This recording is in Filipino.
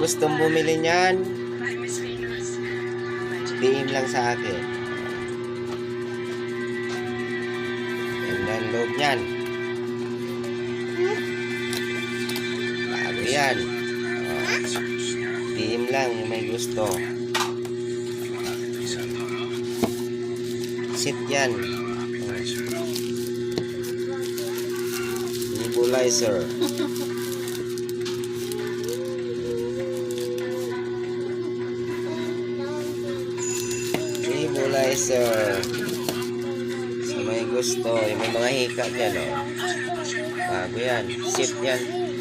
gustong bumili niyan, PM lang sa akin. Yan ang loob niyan. Bago yan. PM lang yung may gusto. Sit yan. Nebulizer. Nebulizer. Sa may gusto, yung may mga hika dyan, oh. Bago yan. Sit yan.